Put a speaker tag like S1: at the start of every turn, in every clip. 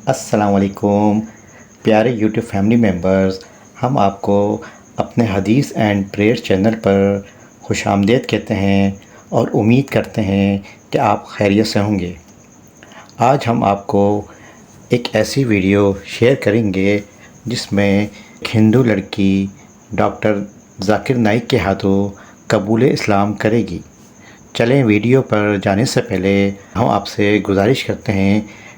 S1: अस्सलामुअलैकुम प्यारे YouTube family members, हम आपको अपने हदीस एंड प्रेयर चैनल पर खुशामदीद कहते हैं और उम्मीद करते हैं कि आप खैरियत से होंगे। आज हम आपको एक ऐसी वीडियो शेयर करेंगे जिसमें एक हिंदू लड़की डॉक्टर ज़ाकिर नाइक के हाथों कबूल इस्लाम करेगी। चलें, वीडियो पर जाने से पहले हम आपसे गुजारिश करते हैं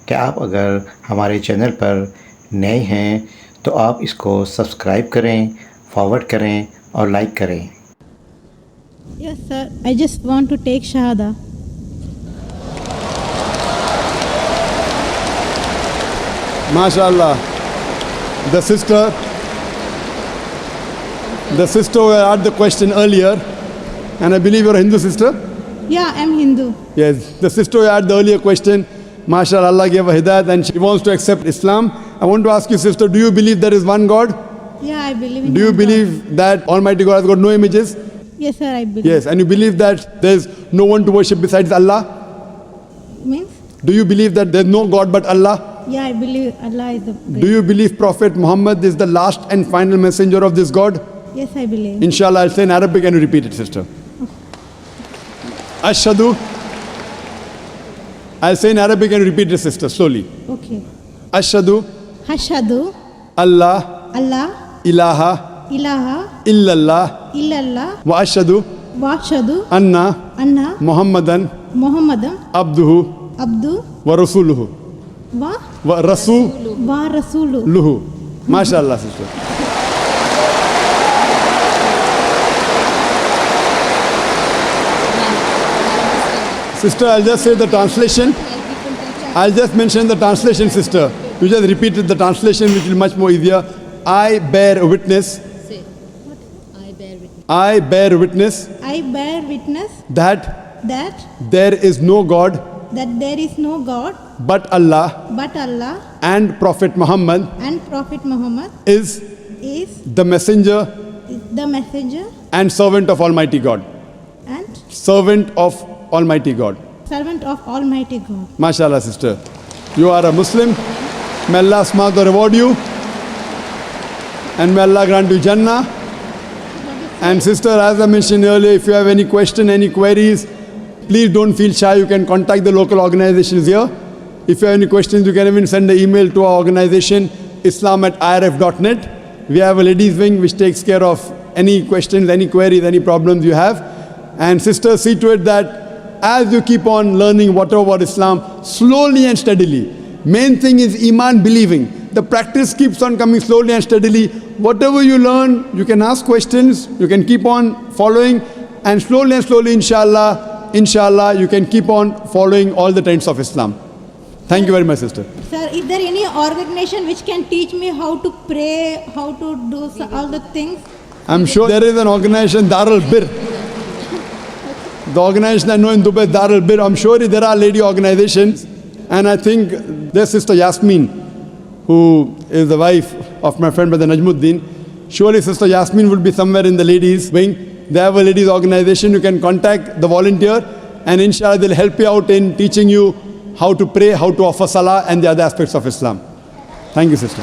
S1: कि आप अगर हमारे चैनल पर नए हैं तो आप इसको सब्सक्राइब करें, फॉरवर्ड करें और लाइक करें।
S2: Yes, sir. I just want to take Shahada.
S3: MashaAllah. The sister who asked the question earlier, and I believe you're a Hindu sister?
S2: Yeah, I'm Hindu.
S3: Yes, the sister who asked the earlier question, MashaAllah, Allah gave her hidayat and she wants to accept Islam. I want to ask you, sister, do you believe there is one God?
S2: Yeah, I believe in
S3: Do you
S2: God.
S3: believe that Almighty God has got no images?
S2: Yes, sir, I believe.
S3: Yes, and you believe that there is no one to worship besides Allah?
S2: Means?
S3: Do you believe that there is no God but Allah?
S2: Yeah, I believe Allah is the great.
S3: Do you believe Prophet Muhammad is the last and final messenger of this God?
S2: Yes, I believe.
S3: Inshallah, I'll say in Arabic and you repeat it, sister. Ashhadu. I'll say in Arabic and you repeat it, sister, slowly.
S2: Okay.
S3: Ashhadu
S2: Hashadu
S3: Allah
S2: Allah
S3: ilaha
S2: ilaha
S3: illallah
S2: illallah
S3: wa ashhadu
S2: washadu
S3: anna
S2: anna
S3: Muhammadan
S2: Muhammadan
S3: abduhu
S2: abdu
S3: wa rasuluhu
S2: wa
S3: wa rasuluhu.
S2: rasulu.
S3: MashaAllah, sister. Sister, I'll just say the translation. I'll just mention the translation, sister. You just repeated the translation, which will be much more easier. I bear witness.
S4: Say what? I bear witness.
S3: I bear witness
S2: I bear witness
S3: that
S2: that
S3: there is no God
S2: there is no God
S3: but Allah
S2: but Allah
S3: and Prophet Muhammad
S2: and Prophet Muhammad
S3: is
S2: is
S3: the messenger
S2: the messenger
S3: and servant of Almighty God.
S2: and
S3: Servant of Almighty God.
S2: servant of Almighty God.
S3: MashaAllah, sister. You are a Muslim. May Allah subhanahu reward you. And may Allah grant you Jannah. And sister, as I mentioned earlier, if you have any question, any queries, please don't feel shy. You can contact the local organizations here. If you have any questions, you can even send an email to our organization, islam@irf.net. We have a ladies wing which takes care of any questions, any queries, any problems you have. And sister, see to it that as you keep on learning whatever about Islam, slowly and steadily. Main thing is Iman, believing. The practice keeps on coming slowly and steadily. Whatever you learn, you can ask questions, you can keep on following, and slowly, inshallah, you can keep on following all the trends of Islam. Thank you very much, sister.
S2: Sir, is there any organization which can teach me how to pray, how to do all the things?
S3: I'm sure there is an organization, Darul Bir. The organization I know in Dubai, Darul Bir. I'm sure there are lady organizations. And I think there's Sister Yasmin, who is the wife of my friend Brother Najmuddin. Surely Sister Yasmin would be somewhere in the ladies wing. They have a ladies organization. You can contact the volunteer and inshallah they'll help you out in teaching you how to pray, how to offer salah and the other aspects of Islam. Thank you, sister.